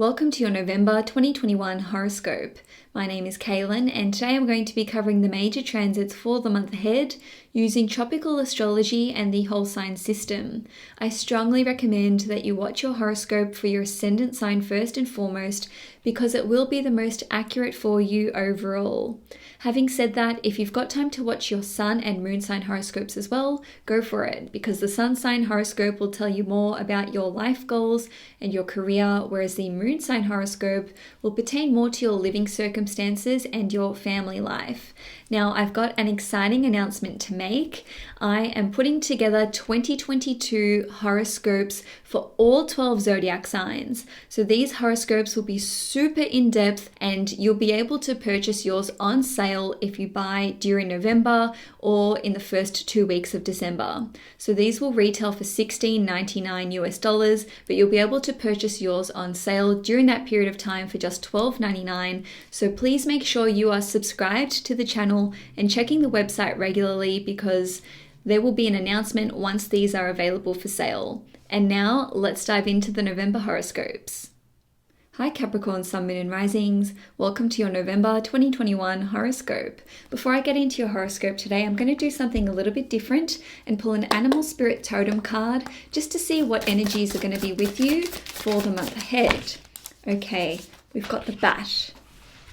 Welcome to your November 2021 horoscope. My name is Cailin, and today I'm going to be covering the major transits for the month ahead using tropical astrology and the whole sign system. I strongly recommend that you watch your horoscope for your ascendant sign first and foremost because it will be the most accurate for you overall. Having said that, if you've got time to watch your sun and moon sign horoscopes as well, go for it because the sun sign horoscope will tell you more about your life goals and your career, whereas the moon sign horoscope will pertain more to your living circumstances and your family life. Now, I've got an exciting announcement to make. I am putting together 2022 horoscopes for all 12 zodiac signs. So these horoscopes will be super in-depth and you'll be able to purchase yours on sale if you buy during November or in the first 2 weeks of December. So these will retail for $16.99 US, but you'll be able to purchase yours on sale during that period of time for just $12.99. So please make sure you are subscribed to the channel and checking the website regularly because there will be an announcement once these are available for sale. And now let's dive into the November horoscopes. Hi Capricorn, Sun, Moon and Risings. Welcome to your November 2021 horoscope. Before I get into your horoscope today, I'm going to do something a little bit different and pull an animal spirit totem card just to see what energies are going to be with you for the month ahead. Okay, we've got the bat.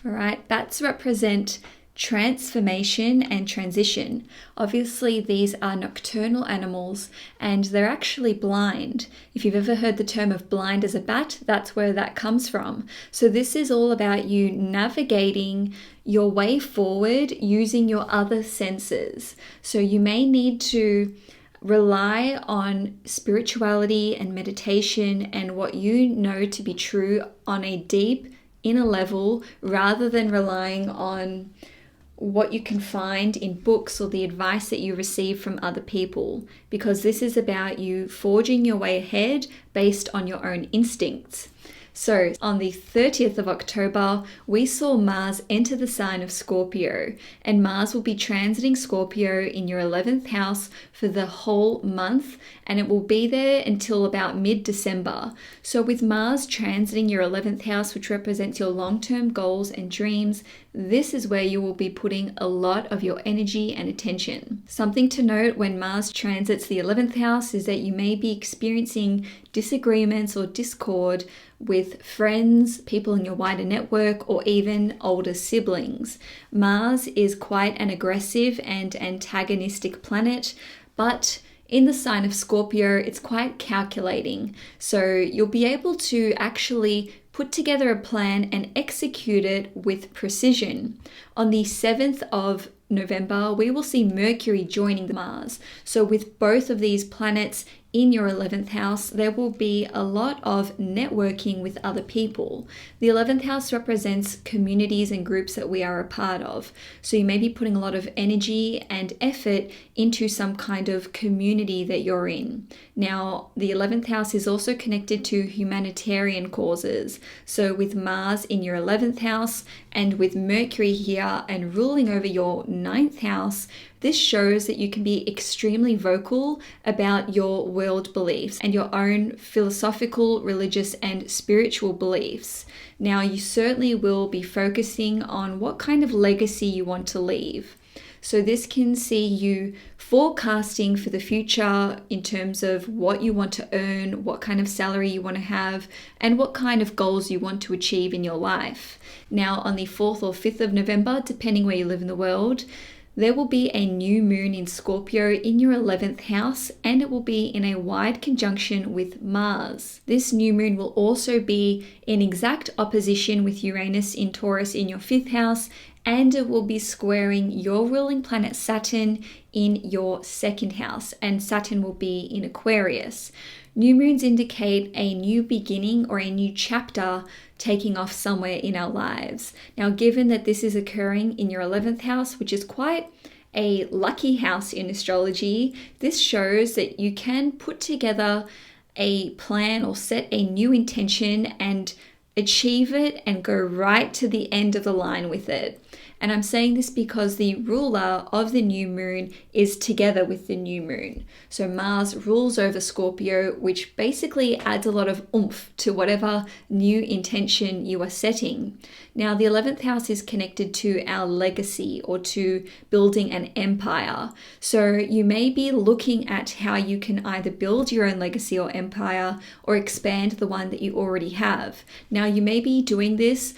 All right, bats represent transformation and transition. Obviously, these are nocturnal animals and they're actually blind. If you've ever heard the term of blind as a bat, that's where that comes from. So this is all about you navigating your way forward using your other senses. So you may need to rely on spirituality and meditation and what you know to be true on a deep inner level rather than relying on what you can find in books or the advice that you receive from other people, because this is about you forging your way ahead based on your own instincts. So on the 30th of October, we saw Mars enter the sign of Scorpio, and Mars will be transiting Scorpio in your 11th house for the whole month, and it will be there until about mid-December. So with Mars transiting your 11th house, which represents your long-term goals and dreams, this is where you will be putting a lot of your energy and attention. Something to note when Mars transits the 11th house is that you may be experiencing disagreements or discord with friends, people in your wider network, or even older siblings. Mars is quite an aggressive and antagonistic planet, but in the sign of Scorpio, it's quite calculating. So you'll be able to actually put together a plan and execute it with precision. On the 7th of November, we will see Mercury joining Mars. So with both of these planets in your 11th house, there will be a lot of networking with other people. The 11th house represents communities and groups that we are a part of. So you may be putting a lot of energy and effort into some kind of community that you're in. Now, the 11th house is also connected to humanitarian causes. So with Mars in your 11th house and with Mercury here and ruling over your 9th house, this shows that you can be extremely vocal about your world beliefs and your own philosophical, religious, and spiritual beliefs. Now, you certainly will be focusing on what kind of legacy you want to leave. So this can see you forecasting for the future in terms of what you want to earn, what kind of salary you want to have, and what kind of goals you want to achieve in your life. Now, on the 4th or 5th of November, depending where you live in the world, there will be a new moon in Scorpio in your 11th house, and it will be in a wide conjunction with Mars. This new moon will also be in exact opposition with Uranus in Taurus in your 5th house, and it will be squaring your ruling planet Saturn in your 2nd house, and Saturn will be in Aquarius. New moons indicate a new beginning or a new chapter taking off somewhere in our lives. Now, given that this is occurring in your 11th house, which is quite a lucky house in astrology, this shows that you can put together a plan or set a new intention and achieve it and go right to the end of the line with it. And I'm saying this because the ruler of the new moon is together with the new moon. So Mars rules over Scorpio, which basically adds a lot of oomph to whatever new intention you are setting. Now, the 11th house is connected to our legacy or to building an empire. So you may be looking at how you can either build your own legacy or empire or expand the one that you already have. Now, you may be doing this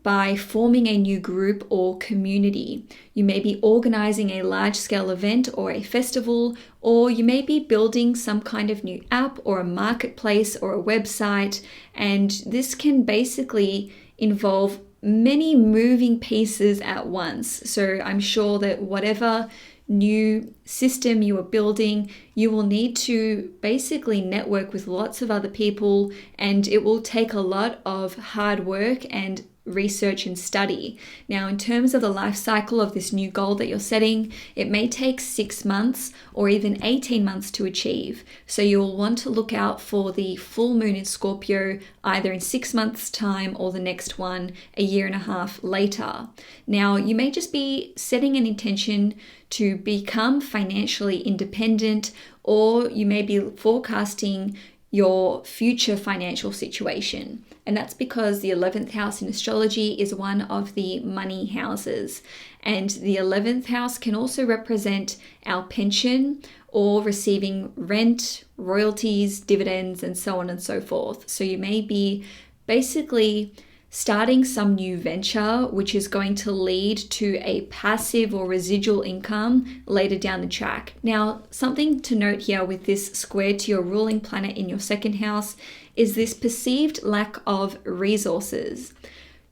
by forming a new group or community. You may be organizing a large-scale event or a festival, or you may be building some kind of new app or a marketplace or a website, and this can basically involve many moving pieces at once. So I'm sure that whatever new system you are building, you will need to basically network with lots of other people, and it will take a lot of hard work and research and study. Now, in terms of the life cycle of this new goal that you're setting, it may take 6 months or even 18 months to achieve. So you'll want to look out for the full moon in Scorpio either in 6 months' time or the next one a year and a half later. Now, you may just be setting an intention to become financially independent, or you may be forecasting your future financial situation. And that's because the 11th house in astrology is one of the money houses. And the 11th house can also represent our pension or receiving rent, royalties, dividends, and so on and so forth. So you may be basically starting some new venture, which is going to lead to a passive or residual income later down the track. Now, something to note here with this square to your ruling planet in your second house is this perceived lack of resources.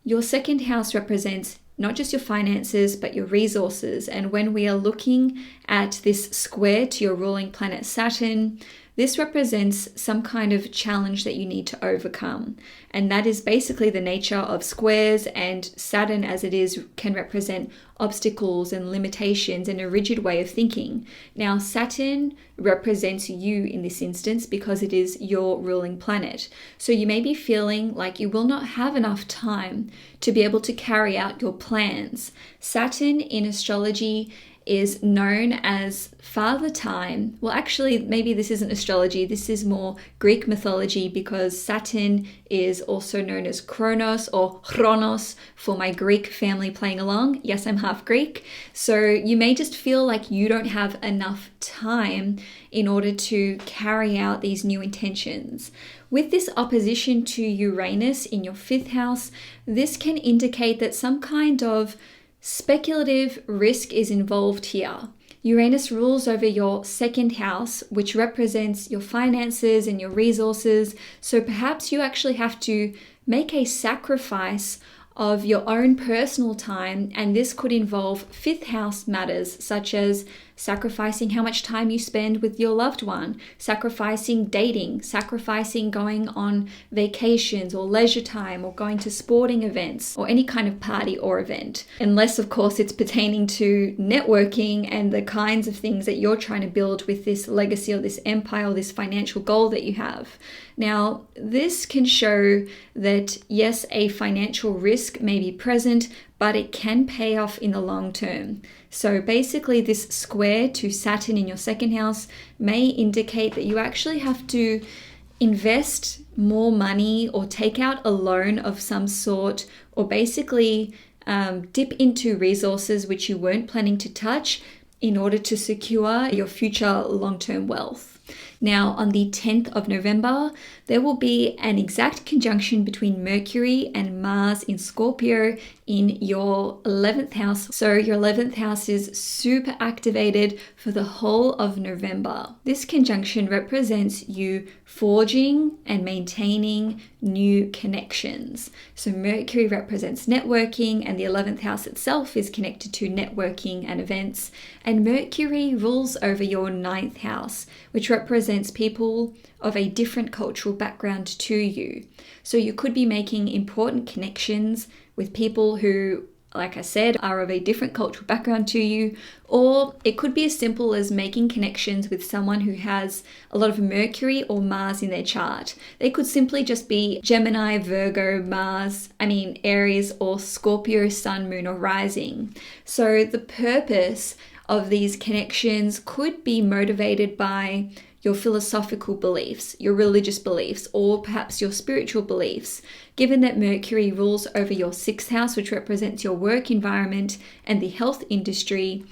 Your second house represents not just your finances, but your resources. And when we are looking at this square to your ruling planet Saturn, this represents some kind of challenge that you need to overcome. And that is basically the nature of squares, and Saturn as it is can represent obstacles and limitations and a rigid way of thinking. Now, Saturn represents you in this instance because it is your ruling planet. So you may be feeling like you will not have enough time to be able to carry out your plans. Saturn in astrology is known as Father Time. Well, actually, maybe this isn't astrology. This is more Greek mythology, because Saturn is also known as Kronos or Chronos for my Greek family playing along. Yes, I'm half Greek. So you may just feel like you don't have enough time in order to carry out these new intentions. With this opposition to Uranus in your 5th house, this can indicate that some kind of speculative risk is involved here. Uranus rules over your 2nd house, which represents your finances and your resources. So perhaps you actually have to make a sacrifice of your own personal time, and this could involve 5th house matters such as sacrificing how much time you spend with your loved one, sacrificing dating, sacrificing going on vacations or leisure time, or going to sporting events or any kind of party or event. Unless, of course, it's pertaining to networking and the kinds of things that you're trying to build with this legacy or this empire or this financial goal that you have. Now, this can show that yes, a financial risk may be present, but it can pay off in the long term. So basically, this square to Saturn in your 2nd house may indicate that you actually have to invest more money or take out a loan of some sort, or basically dip into resources which you weren't planning to touch in order to secure your future long-term wealth. Now, on the 10th of November, there will be an exact conjunction between Mercury and Mars in Scorpio in your 11th house. So your 11th house is super activated for the whole of November. This conjunction represents you forging and maintaining new connections. So Mercury represents networking, and the 11th house itself is connected to networking and events. And Mercury rules over your 9th house, which represents people of a different cultural background to you. So you could be making important connections with people who like I said, are of a different cultural background to you, or it could be as simple as making connections with someone who has a lot of Mercury or Mars in their chart. They could simply just be Gemini, Virgo, Mars, Aries, or Scorpio, Sun, Moon, or Rising. So the purpose of these connections could be motivated by your philosophical beliefs, your religious beliefs, or perhaps your spiritual beliefs. Given that Mercury rules over your 6th house, which represents your work environment and the health industry,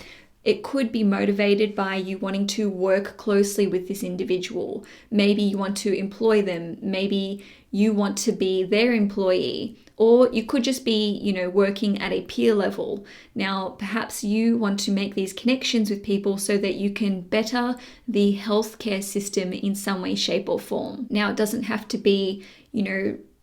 it could be motivated by you wanting to work closely with this individual. Maybe you want to employ them. Maybe you want to be their employee. Or you could just be, working at a peer level. Now, perhaps you want to make these connections with people so that you can better the healthcare system in some way, shape, or form. Now, it doesn't have to be,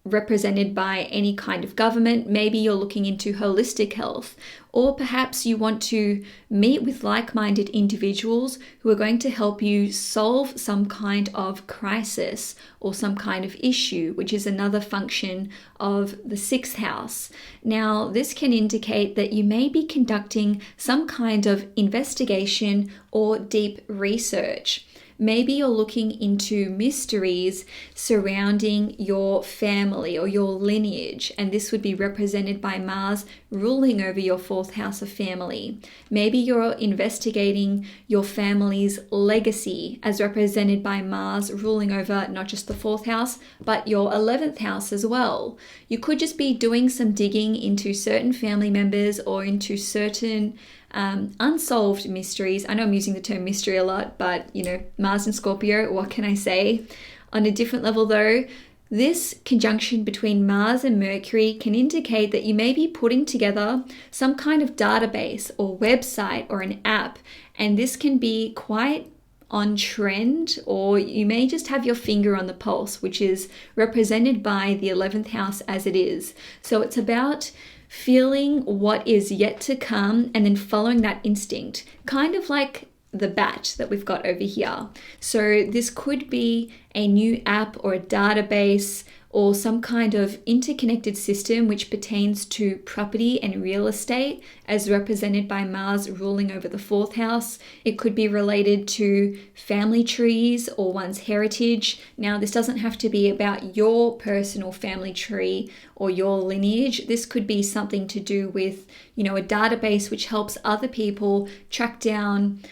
represented by any kind of government. Maybe you're looking into holistic health, or perhaps you want to meet with like-minded individuals who are going to help you solve some kind of crisis or some kind of issue, which is another function of the 6th house. Now, this can indicate that you may be conducting some kind of investigation or deep research. Maybe you're looking into mysteries surrounding your family or your lineage, and this would be represented by Mars ruling over your 4th house of family. Maybe you're investigating your family's legacy as represented by Mars ruling over not just the 4th house, but your 11th house as well. You could just be doing some digging into certain family members or into certain unsolved mysteries. I know I'm using the term mystery a lot, but Mars and Scorpio, what can I say? On a different level though, this conjunction between Mars and Mercury can indicate that you may be putting together some kind of database or website or an app, and this can be quite on trend, or you may just have your finger on the pulse, which is represented by the 11th house as it is. So it's about feeling what is yet to come and then following that instinct, kind of like the bat that we've got over here. So this could be a new app or a database or some kind of interconnected system which pertains to property and real estate as represented by Mars ruling over the 4th house. It could be related to family trees or one's heritage. Now, this doesn't have to be about your personal family tree or your lineage. This could be something to do with, a database which helps other people track down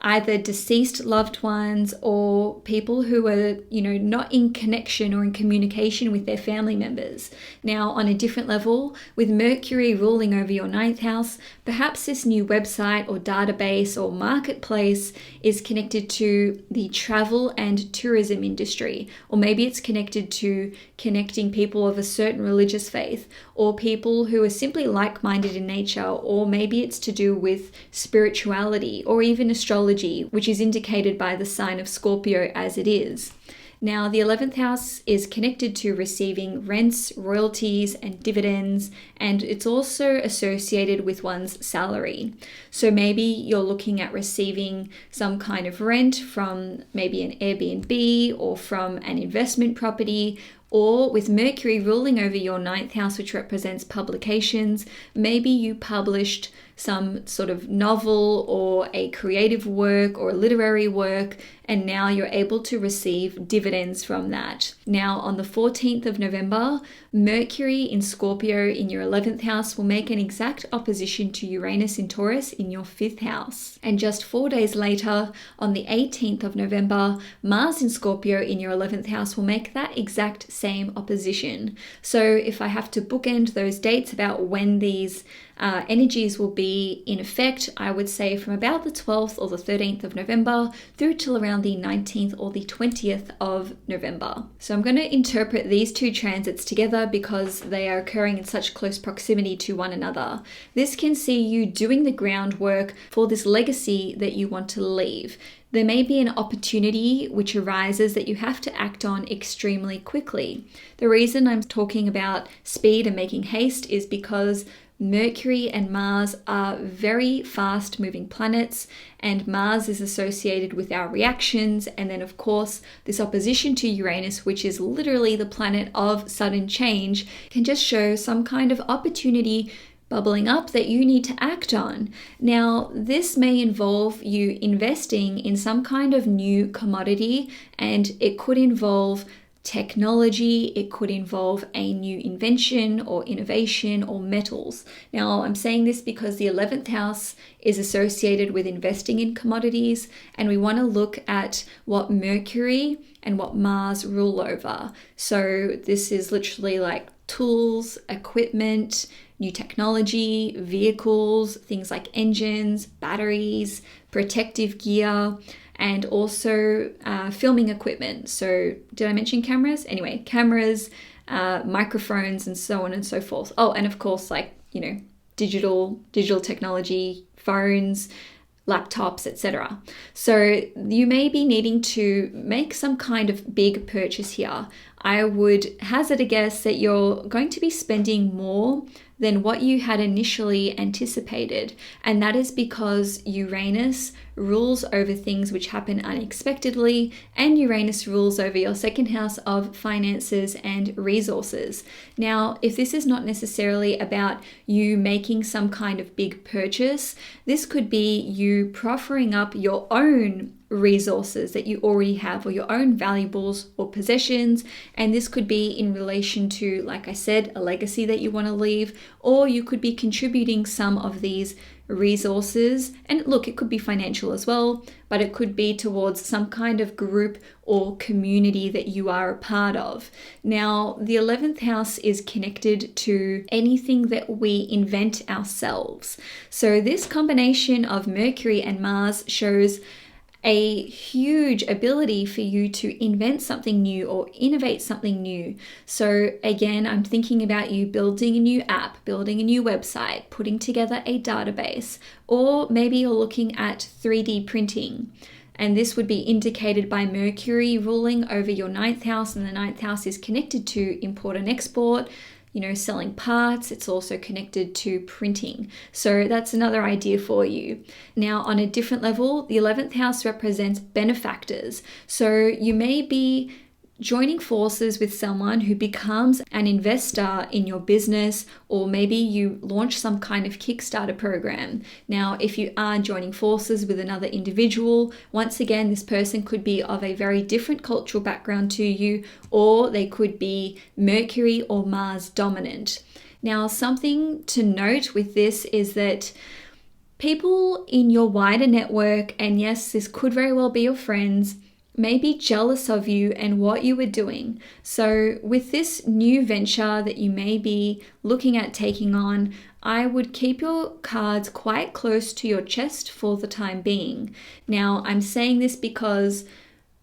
either deceased loved ones or people who are, not in connection or in communication with their family members. Now, on a different level, with Mercury ruling over your 9th house, perhaps this new website or database or marketplace is connected to the travel and tourism industry, or maybe it's connected to connecting people of a certain religious faith, or people who are simply like-minded in nature, or maybe it's to do with spirituality or even astrology, which is indicated by the sign of Scorpio as it is. Now, the 11th house is connected to receiving rents, royalties, and dividends, and it's also associated with one's salary. So maybe you're looking at receiving some kind of rent from maybe an Airbnb or from an investment property, or with Mercury ruling over your 9th house, which represents publications, maybe you published some sort of novel or a creative work or a literary work, and now you're able to receive dividends from that. Now, on the 14th of November, Mercury in Scorpio in your 11th house will make an exact opposition to Uranus in Taurus in your 5th house. And just 4 days later, on the 18th of November, Mars in Scorpio in your 11th house will make that exact same opposition. So if I have to bookend those dates about when these energies will be in effect, I would say from about the 12th or the 13th of November through till around the 19th or the 20th of November. So I'm going to interpret these two transits together because they are occurring in such close proximity to one another. This can see you doing the groundwork for this legacy that you want to leave. There may be an opportunity which arises that you have to act on extremely quickly. The reason I'm talking about speed and making haste is because Mercury and Mars are very fast moving planets, and Mars is associated with our reactions, and then of course this opposition to Uranus, which is literally the planet of sudden change, can just show some kind of opportunity bubbling up that you need to act on. Now, this may involve you investing in some kind of new commodity, and it could involve technology, it could involve a new invention or innovation or metals. Now, I'm saying this because the 11th house is associated with investing in commodities, and we want to look at what Mercury and what Mars rule over. So this is literally like tools, equipment, new technology, vehicles, things like engines, batteries, protective gear, and also filming equipment. So did I mention cameras? Anyway, cameras, microphones, and so on and so forth. Oh, and of course, like, digital technology, phones, laptops, etc. So you may be needing to make some kind of big purchase here. I would hazard a guess that you're going to be spending more than what you had initially anticipated. And that is because Uranus rules over things which happen unexpectedly, and Uranus rules over your second house of finances and resources. Now, if this is not necessarily about you making some kind of big purchase, this could be you proffering up your own resources that you already have, or your own valuables or possessions. And this could be in relation to, like I said, a legacy that you want to leave, or you could be contributing some of these resources. And look, it could be financial as well, but it could be towards some kind of group or community that you are a part of. Now, the 11th house is connected to anything that we invent ourselves. So this combination of Mercury and Mars shows a huge ability for you to invent something new or innovate something new. So again, I'm thinking about you building a new app, building a new website, putting together a database, or maybe you're looking at 3D printing. And this would be indicated by Mercury ruling over your 9th house, and the 9th house is connected to import and export, selling parts. It's also connected to printing. So that's another idea for you. Now, on a different level, the 11th house represents benefactors. So you may be joining forces with someone who becomes an investor in your business, or maybe you launch some kind of Kickstarter program. Now, if you are joining forces with another individual, once again, this person could be of a very different cultural background to you, or they could be Mercury or Mars dominant. Now, something to note with this is that people in your wider network, and yes, this could very well be your friends, may be jealous of you and what you were doing. So with this new venture that you may be looking at taking on, I would keep your cards quite close to your chest for the time being. Now, I'm saying this because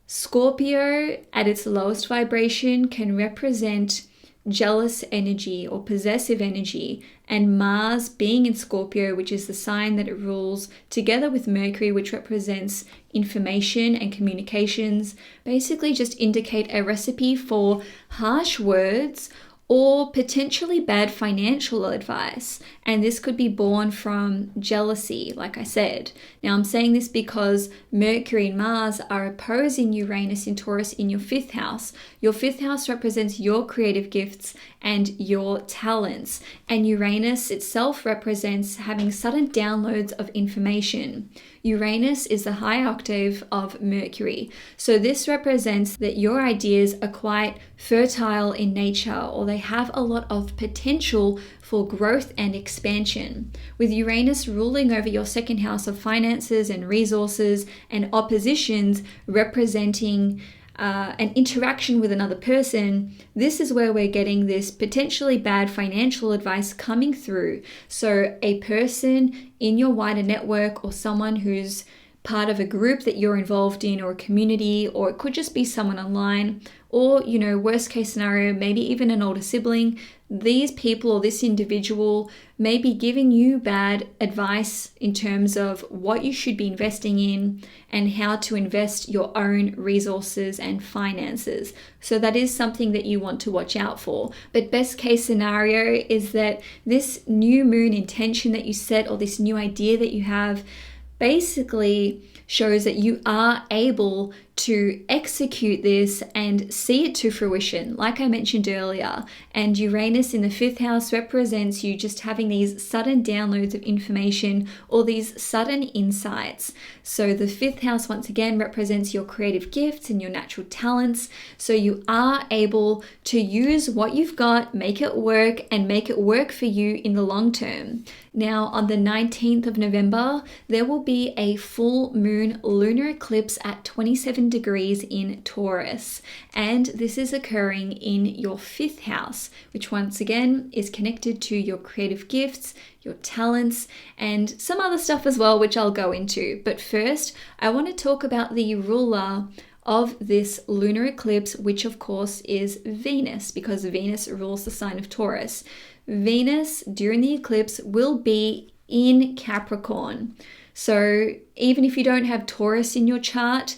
Scorpio at its lowest vibration can represent jealous energy or possessive energy, and Mars being in Scorpio, which is the sign that it rules, together with Mercury, which represents information and communications, basically just indicate a recipe for harsh words or potentially bad financial advice. And this could be born from jealousy, like I said. Now, I'm saying this because Mercury and Mars are opposing Uranus in Taurus in your 5th house. Your 5th house represents your creative gifts and your talents. And Uranus itself represents having sudden downloads of information. Uranus is the high octave of Mercury. So this represents that your ideas are quite fertile in nature, or they have a lot of potential for growth and expansion. With Uranus ruling over your 2nd house of finances and resources, and oppositions representing an interaction with another person, this is where we're getting this potentially bad financial advice coming through. So a person in your wider network, or someone who's part of a group that you're involved in, or a community, or it could just be someone online, or, worst case scenario, maybe even an older sibling, these people or this individual may be giving you bad advice in terms of what you should be investing in and how to invest your own resources and finances. So that is something that you want to watch out for. But best case scenario is that this new moon intention that you set, or this new idea that you have, basically shows that you are able to execute this and see it to fruition, like I mentioned earlier. And Uranus in the 5th house represents you just having these sudden downloads of information or these sudden insights. So the 5th house, once again, represents your creative gifts and your natural talents. So you are able to use what you've got, make it work, and make it work for you in the long term. Now, on the 19th of November, there will be a full moon lunar eclipse at 27 degrees in Taurus. And this is occurring in your 5th house, which once again is connected to your creative gifts, your talents, and some other stuff as well, which I'll go into. But first, I want to talk about the ruler of this lunar eclipse, which of course is Venus, because Venus rules the sign of Taurus. Venus during the eclipse will be in Capricorn. So even if you don't have Taurus in your chart,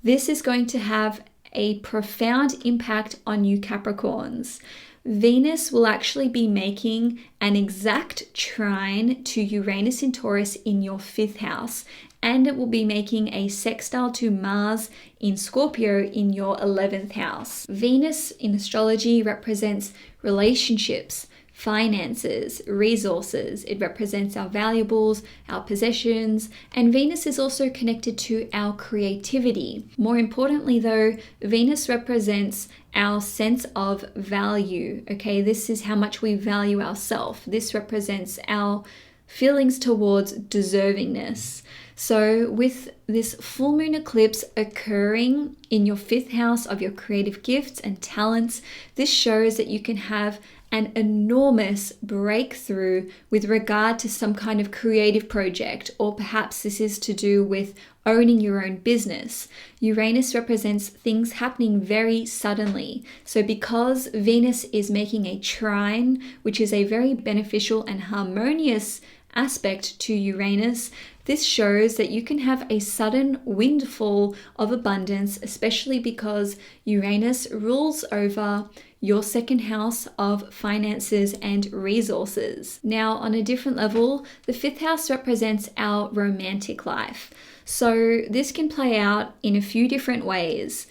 this is going to have a profound impact on you Capricorns. Venus will actually be making an exact trine to Uranus in Taurus in your 5th house, and it will be making a sextile to Mars in Scorpio in your 11th house. Venus in astrology represents relationships, finances, resources. It represents our valuables, our possessions, and Venus is also connected to our creativity. More importantly though, Venus represents our sense of value. Okay, this is how much we value ourselves. This represents our feelings towards deservingness. So with this full moon eclipse occurring in your 5th house of your creative gifts and talents, this shows that you can have an enormous breakthrough with regard to some kind of creative project, or perhaps this is to do with owning your own business. Uranus represents things happening very suddenly. So because Venus is making a trine, which is a very beneficial and harmonious aspect to Uranus, this shows that you can have a sudden windfall of abundance, especially because Uranus rules over your 2nd house of finances and resources. Now, on a different level, the 5th house represents our romantic life. So this can play out in a few different ways.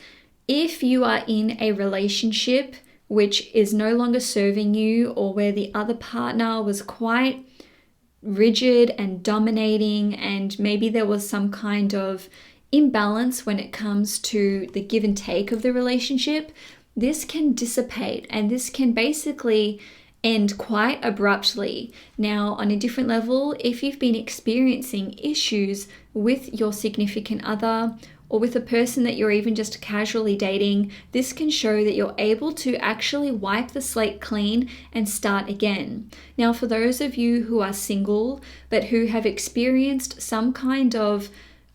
If you are in a relationship which is no longer serving you, or where the other partner was quite rigid and dominating, and maybe there was some kind of imbalance when it comes to the give and take of the relationship, this can dissipate and this can basically end quite abruptly. Now, on a different level, if you've been experiencing issues with your significant other or with a person that you're even just casually dating, this can show that you're able to actually wipe the slate clean and start again. Now, for those of you who are single but who have experienced some kind of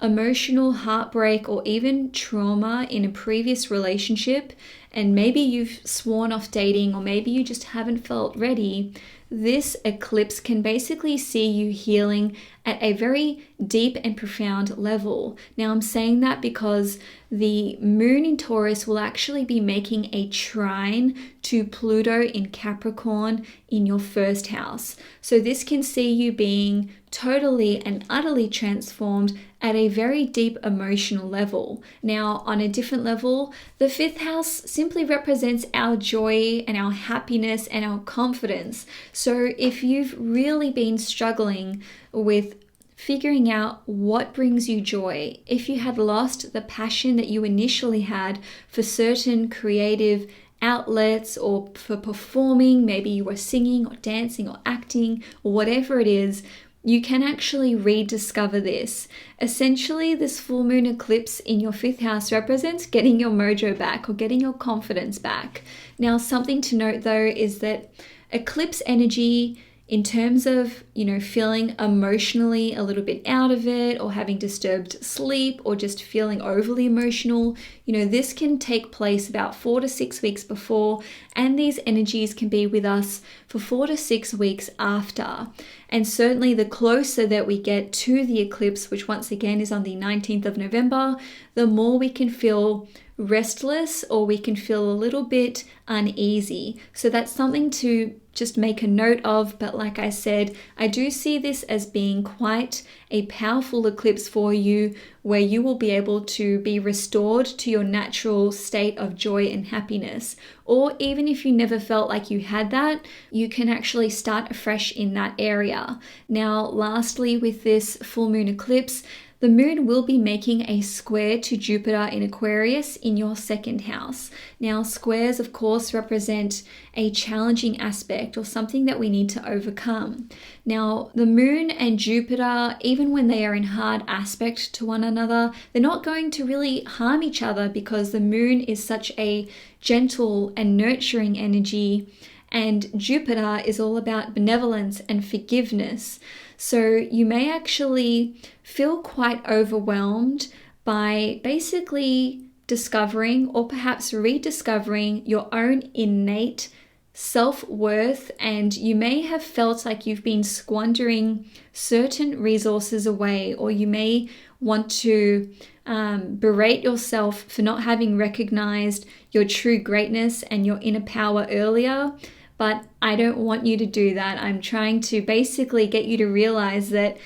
emotional heartbreak or even trauma in a previous relationship, and maybe you've sworn off dating, or maybe you just haven't felt ready, this eclipse can basically see you healing at a very deep and profound level. Now, I'm saying that because the moon in Taurus will actually be making a trine to Pluto in Capricorn in your 1st house. So this can see you being totally and utterly transformed at a very deep emotional level. Now, on a different level, the 5th house simply represents our joy and our happiness and our confidence. So if you've really been struggling with figuring out what brings you joy, if you had lost the passion that you initially had for certain creative outlets or for performing, maybe you were singing or dancing or acting or whatever it is, you can actually rediscover this. Essentially, this full moon eclipse in your 5th house represents getting your mojo back or getting your confidence back. Now, something to note though is that eclipse energy, in terms of, feeling emotionally a little bit out of it, or having disturbed sleep, or just feeling overly emotional, this can take place about 4 to 6 weeks before, and these energies can be with us for 4 to 6 weeks after. And certainly the closer that we get to the eclipse, which once again is on the 19th of November, the more we can feel restless, or we can feel a little bit uneasy. So that's something to just make a note of. But like I said, I do see this as being quite a powerful eclipse for you, where you will be able to be restored to your natural state of joy and happiness. Or even if you never felt like you had that, you can actually start afresh in that area. Now, lastly, with this full moon eclipse, the moon will be making a square to Jupiter in Aquarius in your second house. Now, squares, of course, represent a challenging aspect or something that we need to overcome. Now, the moon and Jupiter, even when they are in hard aspect to one another, they're not going to really harm each other because the moon is such a gentle and nurturing energy, and Jupiter is all about benevolence and forgiveness. So you may actually feel quite overwhelmed by basically discovering or perhaps rediscovering your own innate self-worth, and you may have felt like you've been squandering certain resources away, or you may want to berate yourself for not having recognized your true greatness and your inner power earlier. But I don't want you to do that. I'm trying to basically get you to realize that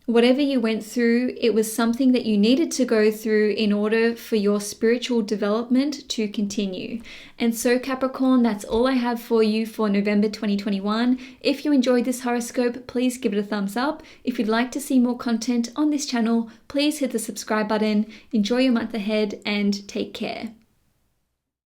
whatever you went through, it was something that you needed to go through in order for your spiritual development to continue. And so Capricorn, that's all I have for you for November 2021. If you enjoyed this horoscope, please give it a thumbs up. If you'd like to see more content on this channel, please hit the subscribe button. Enjoy your month ahead and take care.